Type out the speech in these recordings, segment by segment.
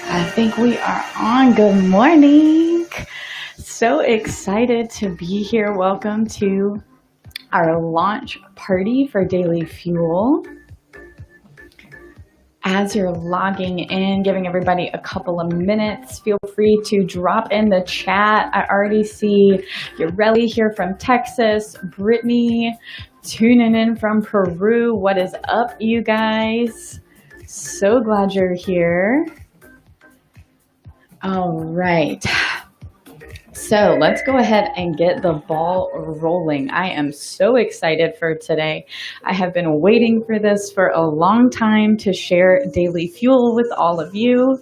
I think we are on. Good morning. So excited to be here. Welcome to our launch party for Daily Fuel. As you're logging in, giving everybody a couple of minutes, feel free to drop in the chat. I already see Yoreli here from Texas, Brittany tuning in from Peru. What is up, you guys? So glad you're here. All right. So let's go ahead and get the ball rolling. I am so excited for today. I have been waiting for this for a long time to share Daily Fuel with all of you.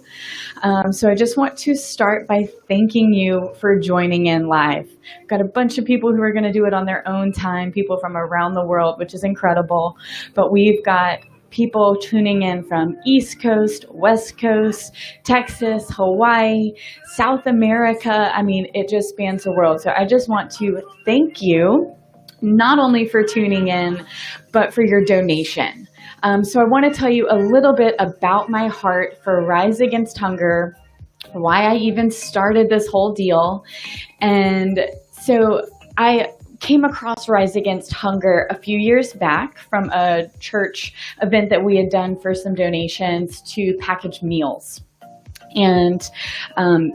So I just want to start by thanking you for joining in live. I've got a bunch of people who are going to do it on their own time, people from around the world, which is incredible. But we've got people tuning in from East Coast, West Coast, Texas, Hawaii, South America. I mean, it just spans the world. So I just want to thank you, not only for tuning in, but for your donation. So I want to tell you a little bit about my heart for Rise Against Hunger, why I even started this whole deal. And so I came across Rise Against Hunger a few years back from a church event that we had done for some donations to packaged meals. And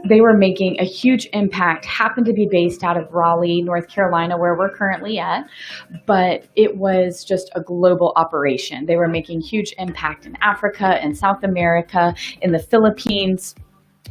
they were making a huge impact, happened to be based out of Raleigh, North Carolina, where we're currently at, but it was just a global operation. They were making huge impact in Africa, in South America, in the Philippines,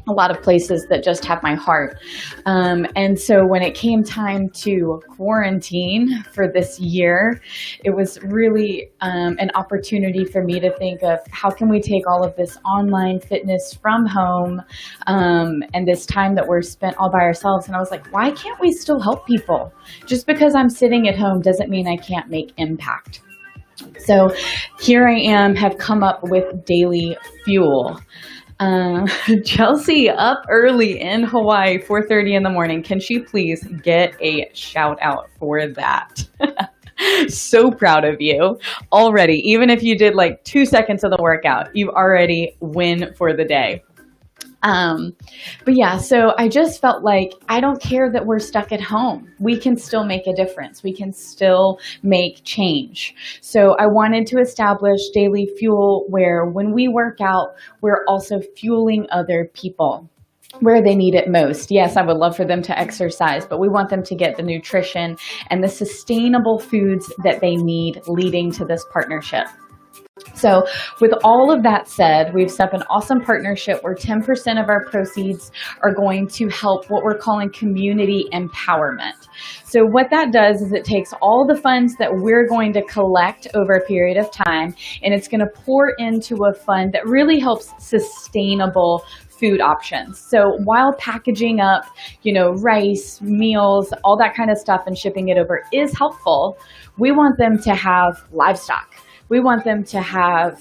a lot of places that just have my heart. And so when it came time to quarantine for this year, it was really an opportunity for me to think of how can we take all of this online fitness from home and this time that we're spent all by ourselves. And I was like, why can't we still help people? Just because I'm sitting at home doesn't mean I can't make impact. So here I am, have come up with Daily Fuel. Chelsea up early in Hawaii, 4:30 in the morning. Can she please get a shout out for that? So proud of you already. Even if you did like 2 seconds of the workout, you already win for the day. But yeah, so I just felt like I don't care that we're stuck at home. We can still make a difference. We can still make change. So I wanted to establish Daily Fuel where when we work out, we're also fueling other people where they need it most. Yes, I would love for them to exercise, but we want them to get the nutrition and the sustainable foods that they need leading to this partnership. So with all of that said, we've set up an awesome partnership where 10% of our proceeds are going to help what we're calling community empowerment. So what that does is it takes all the funds that we're going to collect over a period of time, and it's going to pour into a fund that really helps sustainable food options. So while packaging up, rice, meals, all that kind of stuff and shipping it over is helpful, we want them to have livestock. We want them to have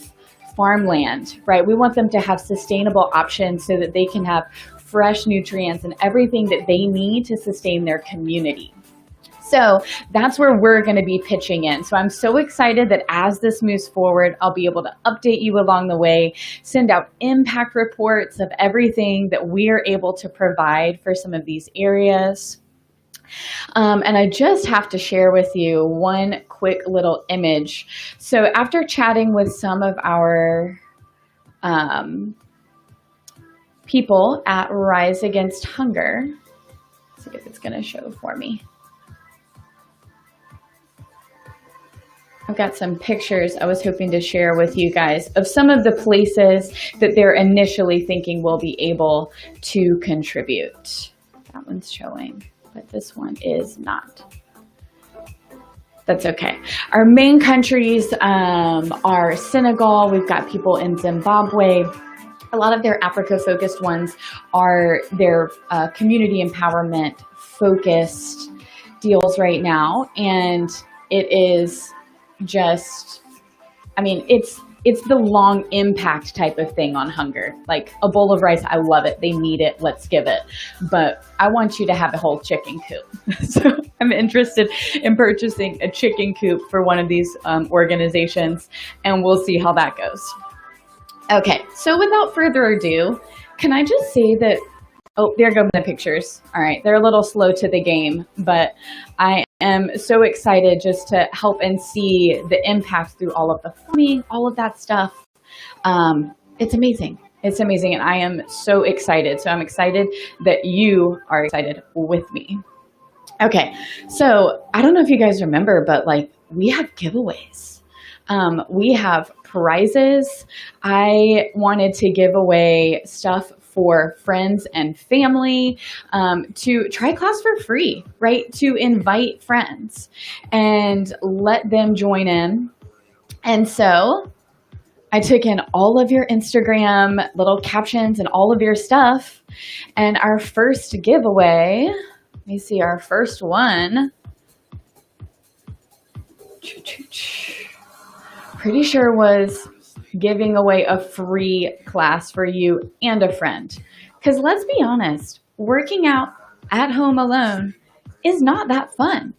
farmland, right? We want them to have sustainable options so that they can have fresh nutrients and everything that they need to sustain their community. So that's where we're going to be pitching in. So I'm so excited that as this moves forward, I'll be able to update you along the way, send out impact reports of everything that we are able to provide for some of these areas. And I just have to share with you one quick little image. So after chatting with some of our people at Rise Against Hunger, let's see if it's going to show for me. I've got some pictures I was hoping to share with you guys of some of the places that they're initially thinking will be able to contribute. That one's showing, but this one is not. That's okay. Our main countries are Senegal. We've got people in Zimbabwe. A lot of their Africa-focused ones are their community empowerment focused deals right now. And it is just, it's the long impact type of thing on hunger. Like a bowl of rice, I love it. They need it. Let's give it. But I want you to have a whole chicken coop. So I'm interested in purchasing a chicken coop for one of these organizations, and we'll see how that goes. Okay, so without further ado, can I just say that, oh, there go the pictures. All right, they're a little slow to the game, but I am so excited just to help and see the impact through all of the filming, all of that stuff. It's amazing. It's amazing, and I am so excited. So I'm excited that you are excited with me. Okay, so I don't know if you guys remember, but like we have giveaways. We have prizes. I wanted to give away stuff for friends and family to try class for free, right? To invite friends and let them join in. And so I took in all of your Instagram little captions and all of your stuff. And our first giveaway, let me see, our first one. Pretty sure was giving away a free class for you and a friend. Because let's be honest, working out at home alone is not that fun.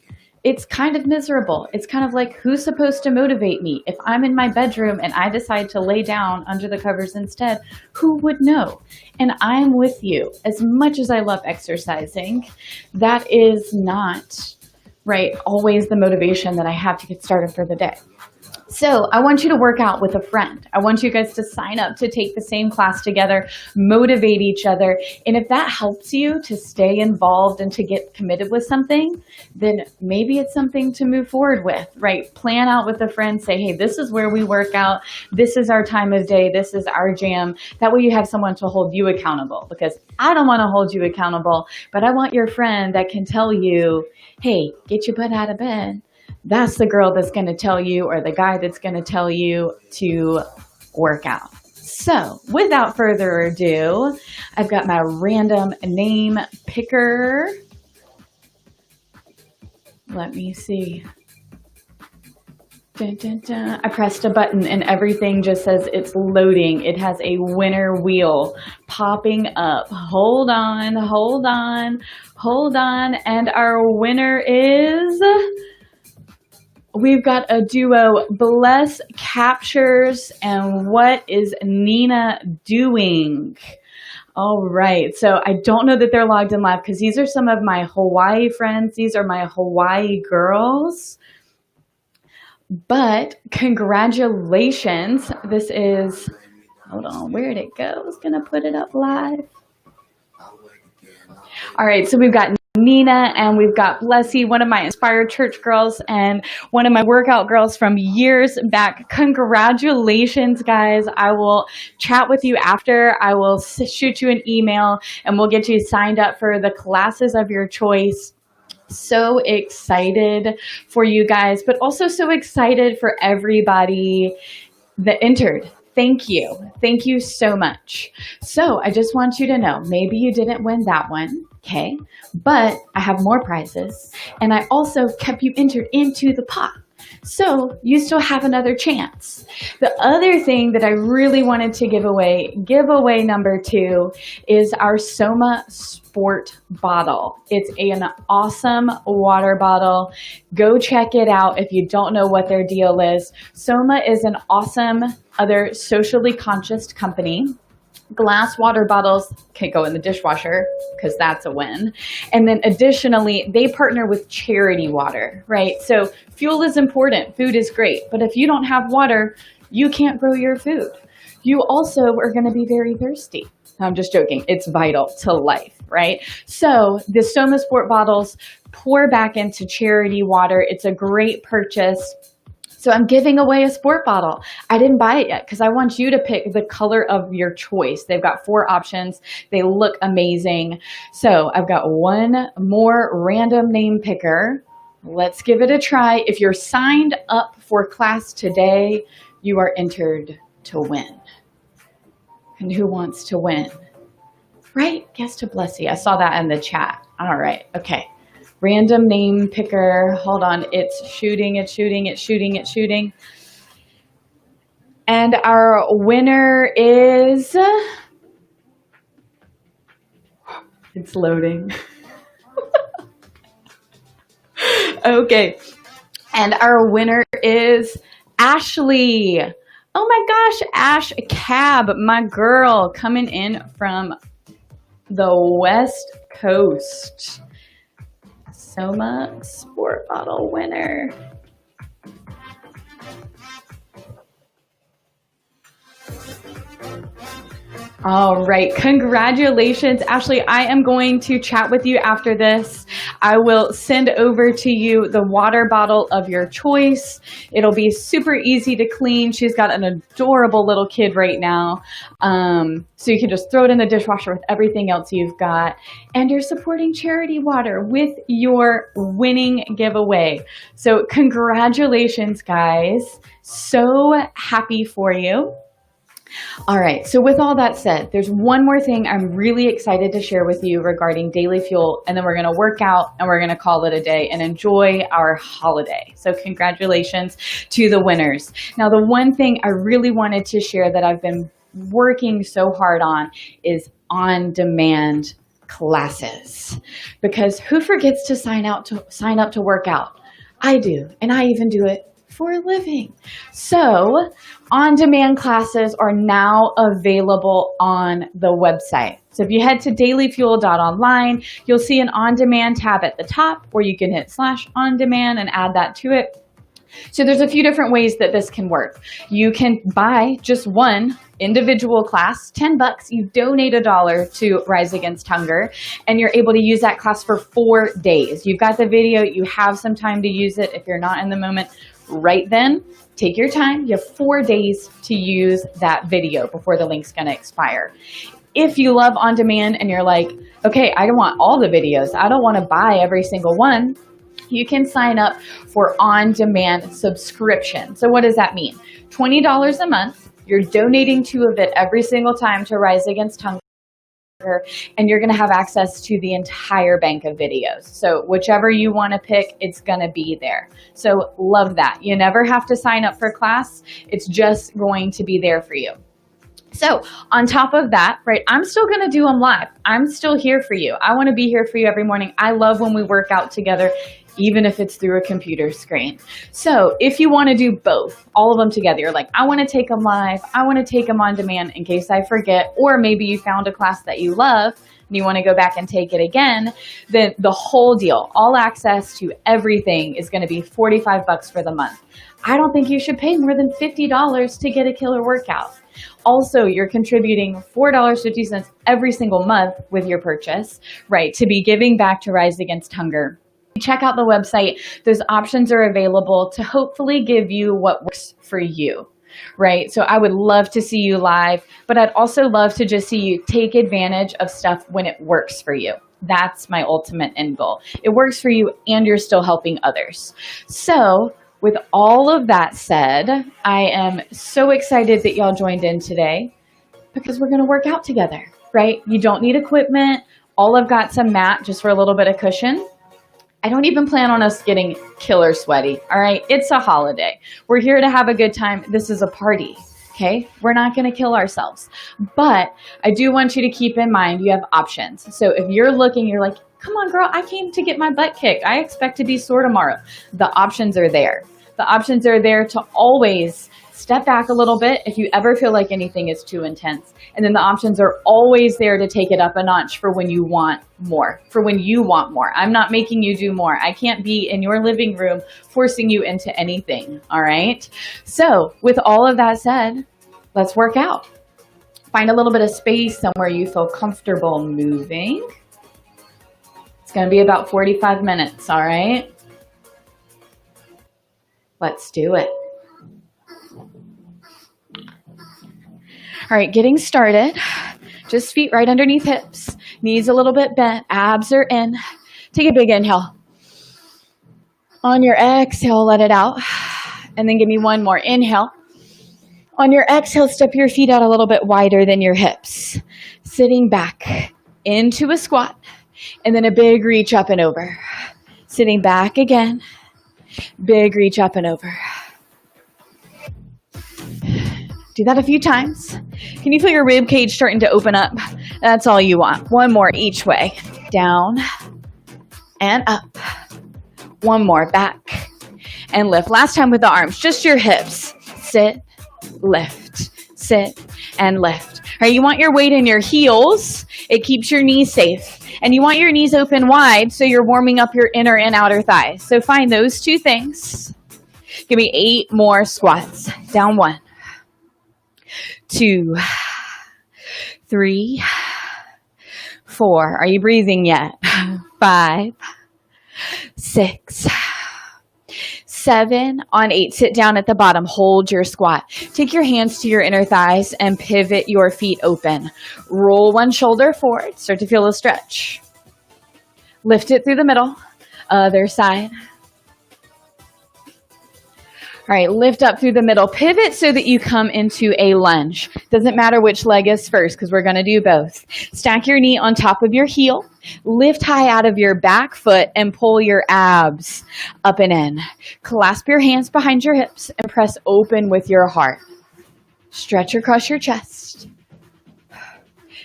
It's kind of miserable. It's kind of like, who's supposed to motivate me? If I'm in my bedroom and I decide to lay down under the covers instead, who would know? And I'm with you. As much as I love exercising, that is not, right, always the motivation that I have to get started for the day. So I want you to work out with a friend. I want you guys to sign up to take the same class together, motivate each other. And if that helps you to stay involved and to get committed with something, then maybe it's something to move forward with, right? Plan out with a friend, say, hey, this is where we work out. This is our time of day. This is our jam. That way you have someone to hold you accountable, because I don't want to hold you accountable, but I want your friend that can tell you, hey, get your butt out of bed. That's the girl that's going to tell you, or the guy that's going to tell you to work out. So without further ado, I've got my random name picker. Let me see. Dun, dun, dun. I pressed a button and everything just says it's loading. It has a winner wheel popping up. Hold on, hold on, hold on. And our winner is... we've got a duo, Bless Captures and What is Nina Doing? All right, so I don't know that they're logged in live because these are some of my Hawaii friends. These are my Hawaii girls. But congratulations. This is, hold on, where did it go? I was going to put it up live. All right, so we've got Nina and we've got Blessy, one of my Inspired Church girls and one of my workout girls from years back. Congratulations, guys. I will chat with you after. I will shoot you an email and we'll get you signed up for the classes of your choice. So excited for you guys, but also so excited for everybody that entered. Thank you. Thank you so much. So I just want you to know, maybe you didn't win that one, okay? But I have more prizes, and I also kept you entered into the pot. So you still have another chance. The other thing that I really wanted to give away, giveaway number 2, is our Soma Sport bottle. It's an awesome water bottle. Go check it out if you don't know what their deal is. Soma is an awesome other socially conscious company. Glass water bottles can go in the dishwasher because that's a win. And then additionally, they partner with charity water, right? So fuel is important. Food is great. But if you don't have water, you can't grow your food. You also are going to be very thirsty. I'm just joking. It's vital to life, right? So the Soma Sport bottles pour back into charity water. It's a great purchase. So I'm giving away a sport bottle. I didn't buy it yet because I want you to pick the color of your choice. They've got 4 options. They look amazing. So I've got one more random name picker. Let's give it a try. If you're signed up for class today, you are entered to win. And who wants to win? Right? Guess to Blessy. I saw that in the chat. All right. Okay. Random name picker. Hold on. It's shooting, it's shooting, it's shooting, it's shooting. And our winner is... it's loading. Okay. And our winner is Ashley. Oh my gosh, Ash Cab, my girl, coming in from the West Coast. Soma Sport Bottle winner. All right, congratulations, Ashley. I am going to chat with you after this. I will send over to you the water bottle of your choice. It'll be super easy to clean. She's got an adorable little kid right now. So you can just throw it in the dishwasher with everything else you've got. And you're supporting Charity Water with your winning giveaway. So congratulations, guys. So happy for you. All right, so with all that said, there's one more thing I'm really excited to share with you regarding Daily Fuel, and then we're going to work out and we're going to call it a day and enjoy our holiday. So congratulations to the winners. Now, the one thing I really wanted to share that I've been working so hard on is on-demand classes, because who forgets to sign up to work out? I do, and I even do it for a living. So on-demand classes are now available on the website. So if you head to dailyfuel.online, you'll see an on-demand tab at the top where you can hit /on-demand and add that to it. So there's a few different ways that this can work. You can buy just one individual class, $10. You donate $1 to Rise Against Hunger, and you're able to use that class for 4 days. You've got the video, you have some time to use it. If you're not in the moment right then, take your time. You have 4 days to use that video before the link's going to expire. If you love on demand and you're like, okay, I don't want all the videos, I don't want to buy every single one, you can sign up for on-demand subscription. So what does that mean? $20 a month. You're donating $2 of it every single time to Rise Against Hunger, and you're going to have access to the entire bank of videos. So whichever you want to pick, it's going to be there. So love that. You never have to sign up for class. It's just going to be there for you. So on top of that, right, I'm still going to do them live. I'm still here for you. I want to be here for you every morning. I love when we work out together, even if it's through a computer screen. So if you want to do both, all of them together, you're like, I want to take them live, I want to take them on demand in case I forget, or maybe you found a class that you love and you want to go back and take it again, then the whole deal, all access to everything is going to be $45 for the month. I don't think you should pay more than $50 to get a killer workout. Also, you're contributing $4.50 every single month with your purchase, right, to be giving back to Rise Against Hunger. Check out the website. Those options are available to hopefully give you what works for you, right? So I would love to see you live, but I'd also love to just see you take advantage of stuff when it works for you. That's my ultimate end goal. It works for you and you're still helping others. So with all of that said, I am so excited that y'all joined in today because we're going to work out together, right? You don't need equipment. All I've got some mat just for a little bit of cushion. I don't even plan on us getting killer sweaty, all right? It's a holiday. We're here to have a good time. This is a party, okay? We're not going to kill ourselves. But I do want you to keep in mind you have options. So if you're looking, you're like, come on, girl, I came to get my butt kicked. I expect to be sore tomorrow. The options are there. The options are there to always step back a little bit if you ever feel like anything is too intense. And then the options are always there to take it up a notch for when you want more, for when you want more. I'm not making you do more. I can't be in your living room forcing you into anything, all right? So with all of that said, let's work out. Find a little bit of space somewhere you feel comfortable moving. It's going to be about 45 minutes, all right? Let's do it. All right, getting started. Just feet right underneath hips. Knees a little bit bent. Abs are in. Take a big inhale. On your exhale, let it out. And then give me one more. Inhale. On your exhale, step your feet out a little bit wider than your hips. Sitting back into a squat. And then a big reach up and over. Sitting back again. Big reach up and over. Do that a few times. Can you feel your rib cage starting to open up? That's all you want. One more each way. Down and up. One more back and lift. Last time with the arms, just your hips. Sit lift, sit, and lift. All right, you want your weight in your heels. It keeps your knees safe. And you want your knees open wide so you're warming up your inner and outer thighs. So find those two things. Give me 8 more squats. Down 1, 2, 3, 4. Are you breathing yet? 5, 6, 7. On 8, sit down at the bottom. Hold your squat. Take your hands to your inner thighs and pivot your feet open. Roll one shoulder forward. Start to feel a stretch. Lift it through the middle. Other side. All right, lift up through the middle. Pivot so that you come into a lunge. Doesn't matter which leg is first because we're going to do both. Stack your knee on top of your heel. Lift high out of your back foot and pull your abs up and in. Clasp your hands behind your hips and press open with your heart. Stretch across your chest.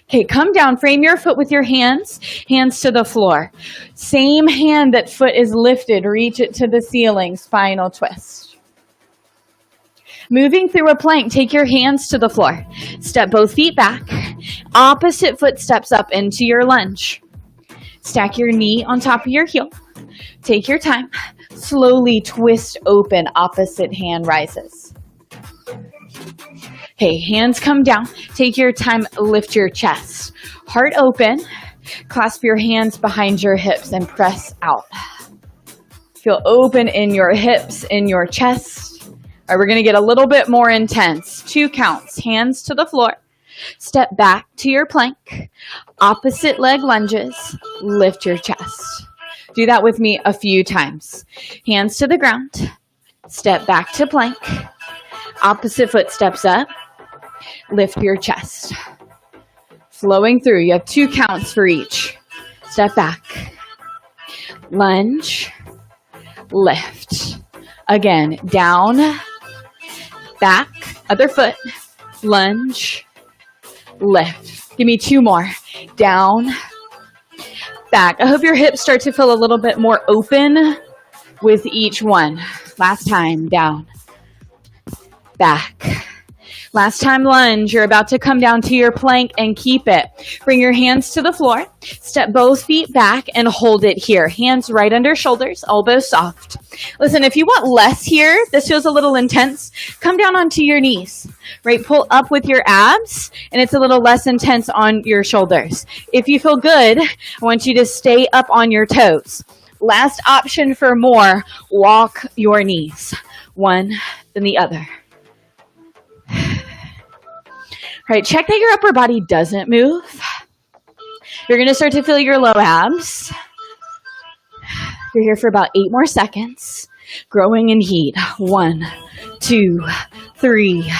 Okay, come down. Frame your foot with your hands to the floor. Same hand that foot is lifted. Reach it to the ceiling. Spinal twist. Moving through a plank, take your hands to the floor. Step both feet back. Opposite foot steps up into your lunge. Stack your knee on top of your heel. Take your time. Slowly twist open. Opposite hand rises. Okay, hands come down. Take your time. Lift your chest. Heart open. Clasp your hands behind your hips and press out. Feel open in your hips, in your chest. All right, we're going to get a little bit more intense. 2 counts. Hands to the floor. Step back to your plank. Opposite leg lunges. Lift your chest. Do that with me a few times. Hands to the ground. Step back to plank. Opposite foot steps up. Lift your chest. Flowing through. You have 2 counts for each. Step back. Lunge. Lift. Again, down. Back, other foot, lunge, lift. Give me 2 more. Down, back. I hope your hips start to feel a little bit more open with each one. Last time, down, back. Last time, lunge. You're about to come down to your plank and keep it. Bring your hands to the floor. Step both feet back and hold it here. Hands right under shoulders, elbows soft. Listen, if you want less here, this feels a little intense, come down onto your knees, right? Pull up with your abs, and it's a little less intense on your shoulders. If you feel good, I want you to stay up on your toes. Last option for more, walk your knees, one, then the other. All right, check that your upper body doesn't move. You're going to start to feel your low abs. You're here for about 8 more seconds. Growing in heat. 1, 2, 3,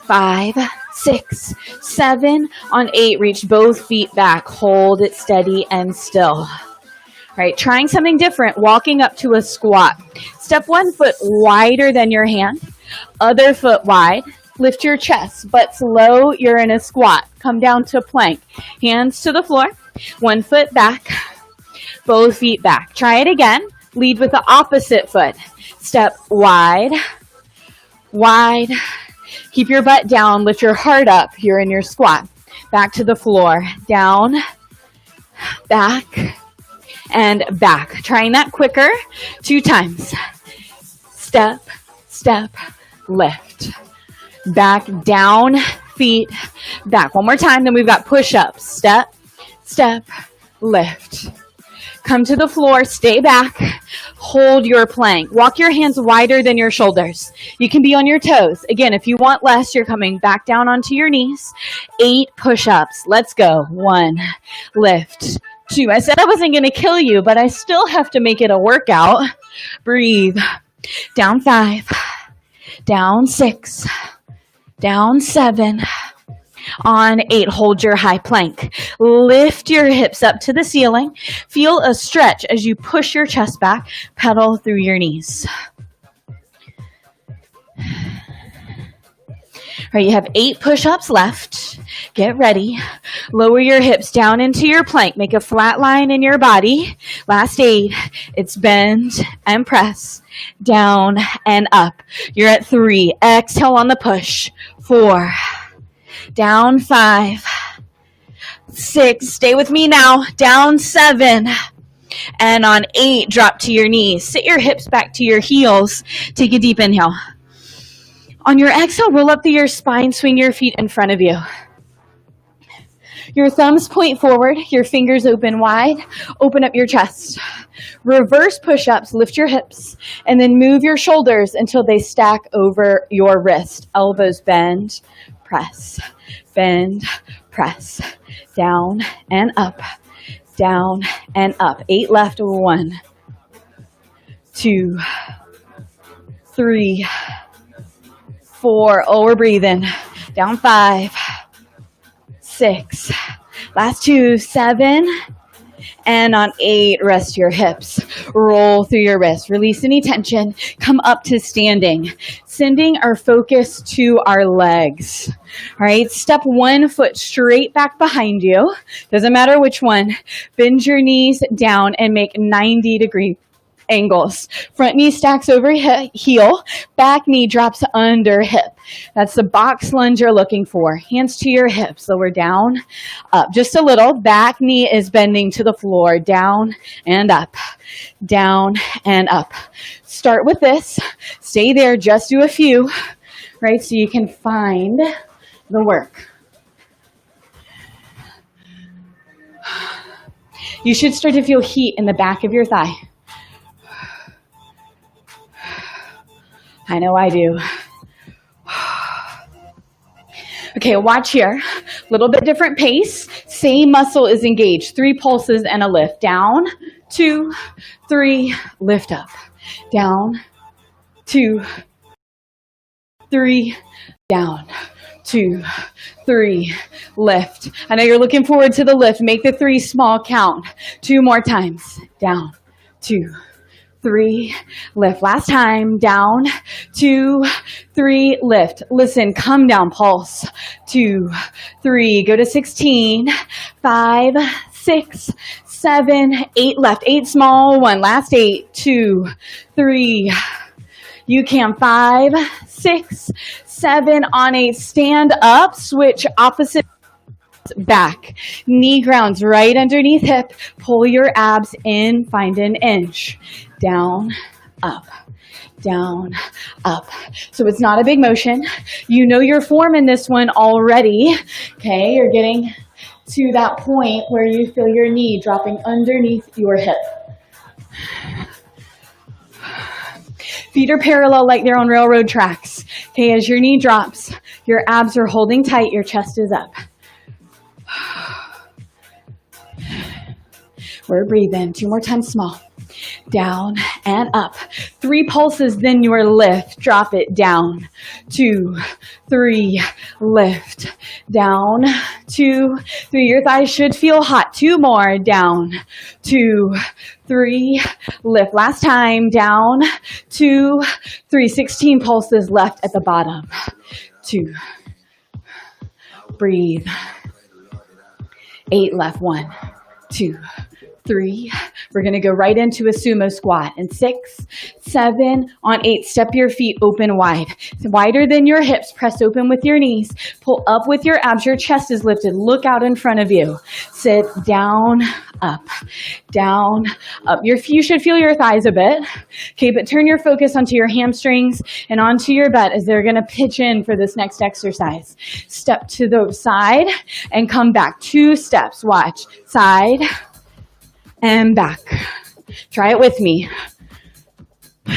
5, 6, 7. On 8, reach both feet back. Hold it steady and still. All right, trying something different. Walking up to a squat. Step 1 foot wider than your hand. Other foot wide. Lift your chest, butt low, you're in a squat. Come down to plank. Hands to the floor, 1 foot back, both feet back. Try it again. Lead with the opposite foot. Step wide, wide. Keep your butt down, lift your heart up. You're in your squat. Back to the floor, down, back, and back. Trying that quicker, 2 times. Step, step, lift. Back, down, feet, back. 1 more time, then we've got push-ups. Step, step, lift. Come to the floor, stay back, hold your plank. Walk your hands wider than your shoulders. You can be on your toes. Again, if you want less, you're coming back down onto your knees. 8 push-ups. Let's go. 1, lift. 2. I said I wasn't going to kill you, but I still have to make it a workout. Breathe. Down 5, down 6, down 7, on 8, hold your high plank. Lift your hips up to the ceiling. Feel a stretch as you push your chest back, pedal through your knees. All right, you have 8 push-ups left. Get ready. Lower your hips down into your plank. Make a flat line in your body. Last 8. It's bend and press. Down and up. You're at 3. Exhale on the push. 4. Down 5. 6. Stay with me now. Down 7. And on 8, drop to your knees. Sit your hips back to your heels. Take a deep inhale. On your exhale, roll up through your spine, swing your feet in front of you. Your thumbs point forward, your fingers open wide, open up your chest. Reverse push-ups, lift your hips, and then move your shoulders until they stack over your wrist. Elbows bend, press, down and up, down and up. 8 left, 1, 2, 3, 4. Oh, we're breathing. Down 5, 6. Last 2, 7. And on 8, rest your hips. Roll through your wrists. Release any tension. Come up to standing. Sending our focus to our legs. All right, step 1 foot straight back behind you. Doesn't matter which one. Bend your knees down and make 90-degree angles. Front knee stacks over heel, back knee drops under hip. That's the box lunge you're looking for. Hands to your hips, lower down, up just a little. Back knee is bending to the floor, down and up, down and up. Start with this. Stay there, just do a few, right, so you can find the work. You should start to feel heat in the back of your thigh. I know I do. Okay, watch here. A little bit different pace. Same muscle is engaged. 3 pulses and a lift. Down, 2, 3, lift up. Down, 2, 3, down. 2, 3, lift. I know you're looking forward to the lift. Make the 3 small count. 2 more times. Down, 2, 3, lift. Last time, down, 2, 3, lift. Listen, come down, pulse. 2, 3, go to 16, 5, 6, 7, 8 left. 8 small, 1. Last 8, 2, 3. You can 5, 6, 7 on 8. Stand up, switch opposite back. Knee grounds right underneath hip. Pull your abs in, find an inch. Down, up, down, up. So it's not a big motion. You know your form in this one already. Okay, you're getting to that point where you feel your knee dropping underneath your hip. Feet are parallel like they're on railroad tracks. Okay, as your knee drops, your abs are holding tight, your chest is up. We're breathing. 2 more times small. Down and up. 3 pulses, then your lift. Drop it down. 2, 3, lift. Down. 2, 3. Your thighs should feel hot. 2 more. Down. 2, 3, lift. Last time. Down. 2, 3. 16 pulses left at the bottom. 2. Breathe. 8 left. 1, 2, 3. We're going to go right into a sumo squat. And 6, 7, on 8. Step your feet open wide. Wider than your hips. Press open with your knees. Pull up with your abs. Your chest is lifted. Look out in front of you. Sit down, up, down, up. You should feel your thighs a bit. Okay, but turn your focus onto your hamstrings and onto your butt as they're going to pitch in for this next exercise. Step to the side and come back. 2 steps. Watch. Side and back. Try it with me. All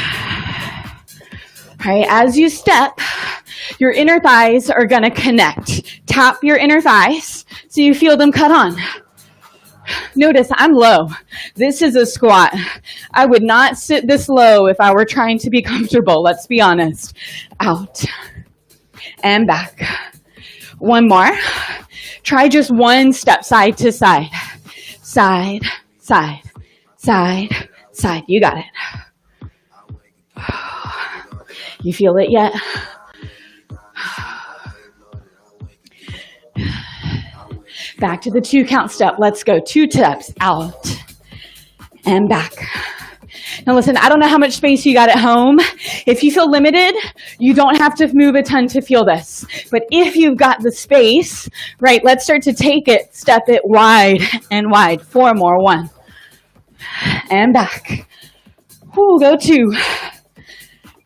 right, as you step, your inner thighs are going to connect. Tap your inner thighs so you feel them cut on. Notice I'm low. This is a squat. I would not sit this low if I were trying to be comfortable. Let's be honest. Out and back. 1 more. Try just 1 step side to side. Side, side, side, side. You got it. You feel it yet? Back to the 2 count step. Let's go. 2 steps out and back. Now listen, I don't know how much space you got at home. If you feel limited, you don't have to move a ton to feel this. But if you've got the space, right, let's start to take it, step it wide and wide. 4 more. 1 and back. Ooh, go 2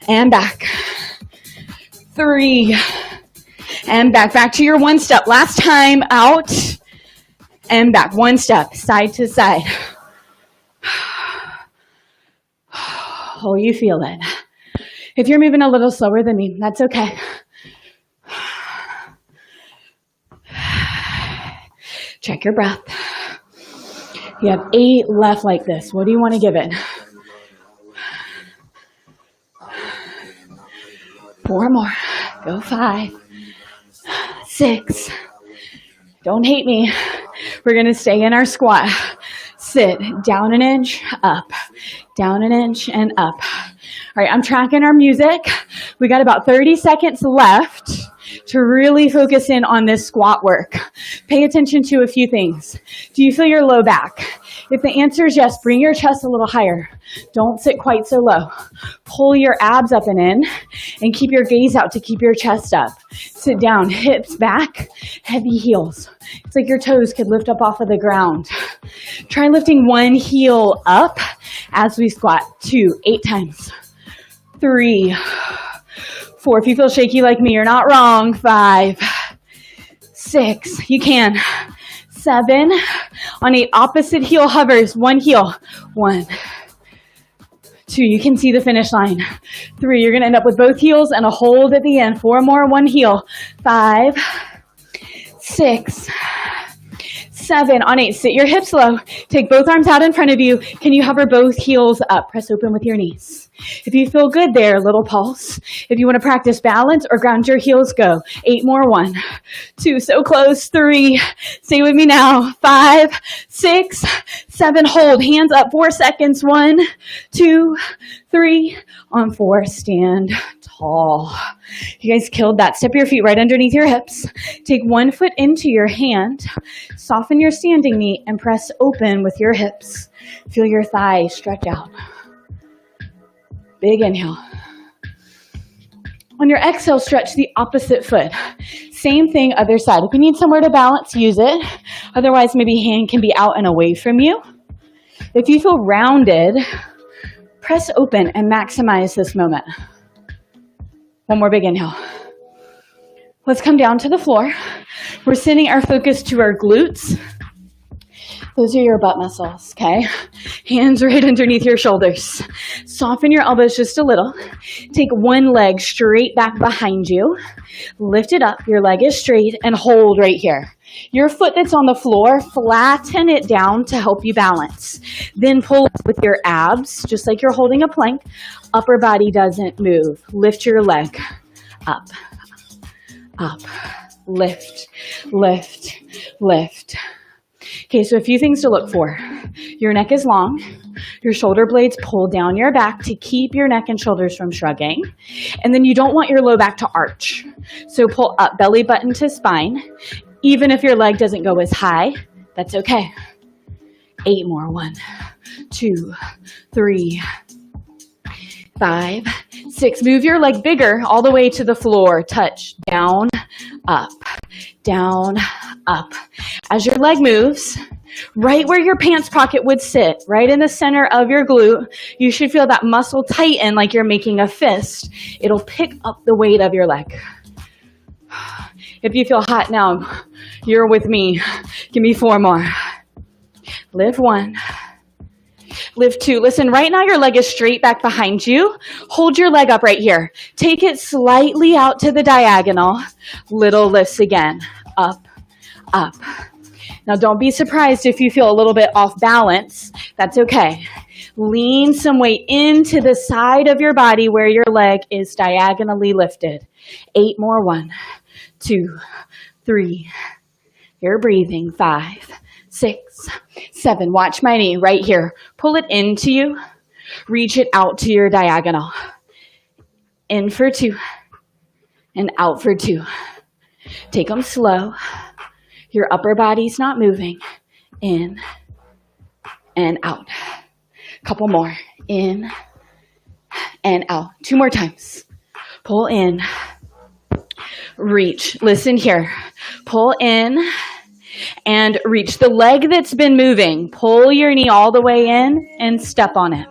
and back. 3 and back. Back to your 1 step. Last time, out and back. 1 step, side to side. Oh, you feel it. If you're moving a little slower than me, that's okay. Check your breath. You have 8 left like this. What do you want to give it? 4 more. Go 5, 6. Don't hate me. We're going to stay in our squat. Sit down an inch, up, down an inch, and up. All right, I'm tracking our music. We got about 30 seconds left to really focus in on this squat work. Pay attention to a few things. Do you feel your low back? If the answer is yes, bring your chest a little higher. Don't sit quite so low. Pull your abs up and in, and keep your gaze out to keep your chest up. Sit down, hips back, heavy heels. It's like your toes could lift up off of the ground. Try lifting 1 heel up as we squat. 2, 8 times. 3, 4. If you feel shaky like me, you're not wrong. 5, 6. You can. 7. On 8, opposite heel hovers. 1 heel. 1, 2. You can see the finish line. 3. You're going to end up with both heels and a hold at the end. 4 more. 1 heel. 5, 6, 7. On 8, sit your hips low. Take both arms out in front of you. Can you hover both heels up? Press open with your knees. If you feel good there, little pulse. If you want to practice balance or ground your heels, go. 8 more. 1, 2, so close. 3, stay with me now. 5, 6, 7, hold. Hands up. 4 seconds. 1, 2, 3. On 4, stand tall. You guys killed that. Step your feet right underneath your hips. Take 1 foot into your hand. Soften your standing knee and press open with your hips. Feel your thighs stretch out. Big inhale. On your exhale, stretch the opposite foot. Same thing, other side. If you need somewhere to balance, use it. Otherwise, maybe hand can be out and away from you. If you feel rounded, press open and maximize this moment. 1 more big inhale. Let's come down to the floor. We're sending our focus to our glutes. Those are your butt muscles, okay? Hands right underneath your shoulders. Soften your elbows just a little. Take 1 leg straight back behind you. Lift it up. Your leg is straight and hold right here. Your foot that's on the floor, flatten it down to help you balance. Then pull up with your abs, just like you're holding a plank. Upper body doesn't move. Lift your leg up, up, lift, lift, lift. Okay, so a few things to look for. Your neck is long. Your shoulder blades pull down your back to keep your neck and shoulders from shrugging. And then you don't want your low back to arch. So pull up, belly button to spine. Even if your leg doesn't go as high, that's okay. 8 more. 1, 2, 3, 5, 6. Move your leg bigger all the way to the floor. Touch down, up, down, up. As your leg moves, right where your pants pocket would sit, right in the center of your glute, you should feel that muscle tighten like you're making a fist. It'll pick up the weight of your leg. If you feel hot now, you're with me. Give me 4 more. Lift 1. Lift 2. Listen, right now your leg is straight back behind you. Hold your leg up right here. Take it slightly out to the diagonal. Little lifts again. Up, up. Now don't be surprised if you feel a little bit off balance. That's okay. Lean some weight into the side of your body where your leg is diagonally lifted. 8 more. 1, 2, 3. You're breathing. 5, 6, 7. Watch my knee right here. Pull it into you. Reach it out to your diagonal. In for 2 and out for 2. Take them slow. Your upper body's not moving. In and out. Couple more. In and out. 2 more times. Pull in. Reach. Listen here. Pull in and reach. The leg that's been moving, pull your knee all the way in and step on it.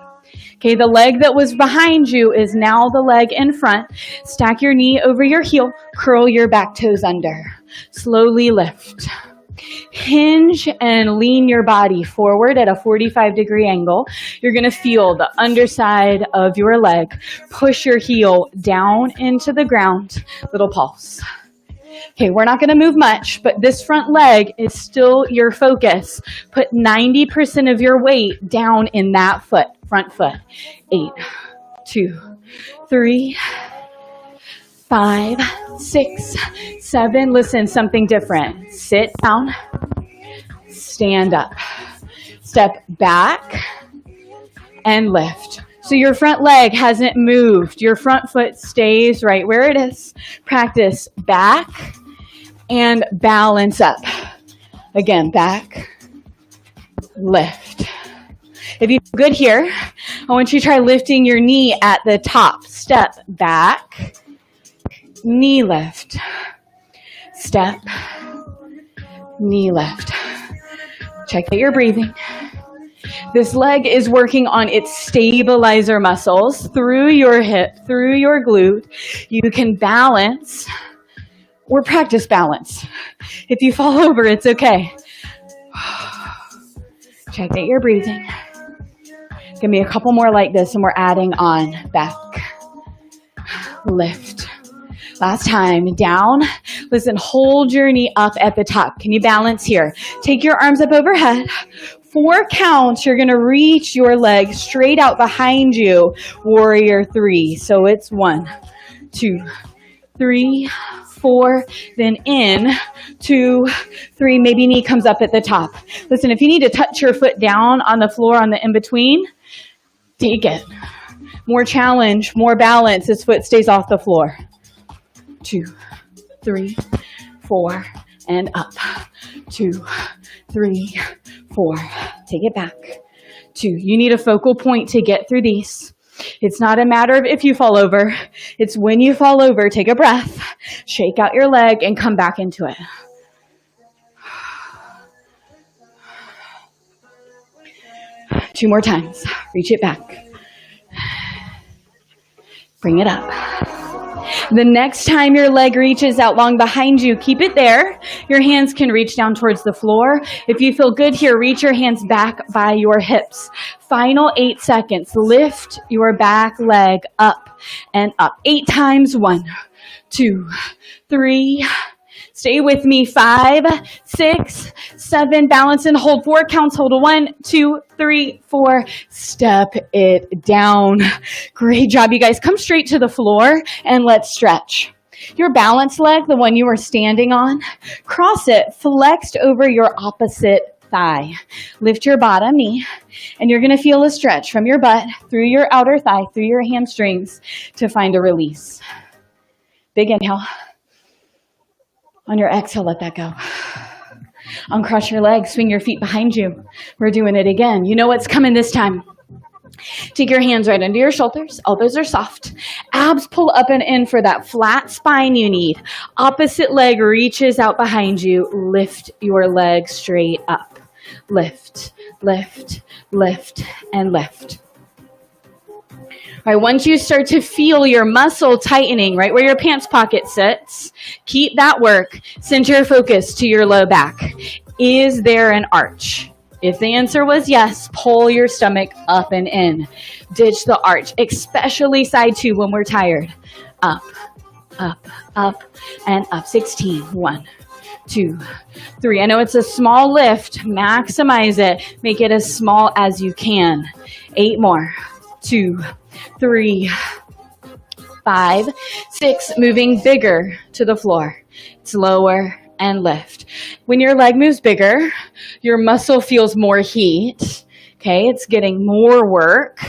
Okay, the leg that was behind you is now the leg in front. Stack your knee over your heel. Curl your back toes under. Slowly lift. Hinge and lean your body forward at a 45-degree angle. You're going to feel the underside of your leg. Push your heel down into the ground. Little pulse. Okay, we're not going to move much, but this front leg is still your focus. Put 90% of your weight down in that foot, front foot. 8, 2, 3, 5, 6, 7. Listen, something different. Sit down, stand up, step back, and lift. So your front leg hasn't moved. Your front foot stays right where it is. Practice back and balance up. Again, back, lift. If you feel good here, I want you to try lifting your knee at the top. Step back, knee lift. Step, knee lift. Check that you're breathing. This leg is working on its stabilizer muscles through your hip, through your glute. You can balance or practice balance. If you fall over, it's okay. Check that you're breathing. Give me a couple more like this and we're adding on. Back, lift. Last time, down. Listen, hold your knee up at the top. Can you balance here? Take your arms up overhead. 4 counts, you're going to reach your leg straight out behind you. Warrior 3. So it's 1, 2, 3, 4, then in, 2, 3. Maybe knee comes up at the top. Listen, if you need to touch your foot down on the floor on the in-between, take it. More challenge, more balance. This foot stays off the floor. 2, 3, 4, and up. 2, 3, 4. Take it back. 2. You need a focal point to get through these. It's not a matter of if you fall over. It's when you fall over, take a breath, shake out your leg, and come back into it. Two more times. Reach it back. Bring it up. The next time your leg reaches out long behind you, keep it there. Your hands can reach down towards the floor. If you feel good here, reach your hands back by your hips. Final 8 seconds. Lift your back leg up and up. 8 times. 1, 2, 3. Stay with me. 5, 6, 7. Balance and hold. 4 counts. Hold. 1, 2, 3, 4. Step it down. Great job, you guys. Come straight to the floor and let's stretch. Your balance leg, the one you were standing on, cross it, flexed over your opposite thigh. Lift your bottom knee, and you're going to feel a stretch from your butt through your outer thigh, through your hamstrings to find a release. Big inhale. On your exhale, let that go. Uncross your legs, swing your feet behind you. We're doing it again. You know what's coming this time. Take your hands right under your shoulders. Elbows are soft. Abs pull up and in for that flat spine you need. Opposite leg reaches out behind you. Lift your leg straight up. Lift, lift, lift, and lift. All right, once you start to feel your muscle tightening right where your pants pocket sits, keep that work. Center your focus to your low back. Is there an arch? If the answer was yes, pull your stomach up and in. Ditch the arch, especially side 2 when we're tired. Up, up, up, and up. 16. 1, 2, 3. I know it's a small lift. Maximize it. Make it as small as you can. 8 more. 2, 3, 5, 6. Moving bigger to the floor. It's lower and lift. When your leg moves bigger, your muscle feels more heat. Okay, it's getting more work.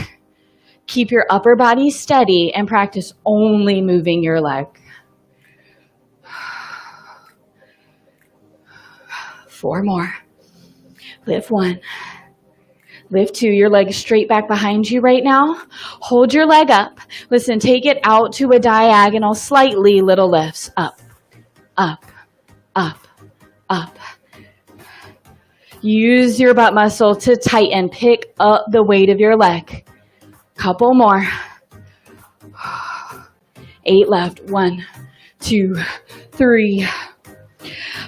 Keep your upper body steady and practice only moving your leg. 4 more. Lift 1. Lift 2. Your leg is straight back behind you right now. Hold your leg up. Listen, take it out to a diagonal, slightly little lifts. Up, up, up, up. Use your butt muscle to tighten. Pick up the weight of your leg. Couple more. 8 left. 1, 2, 3,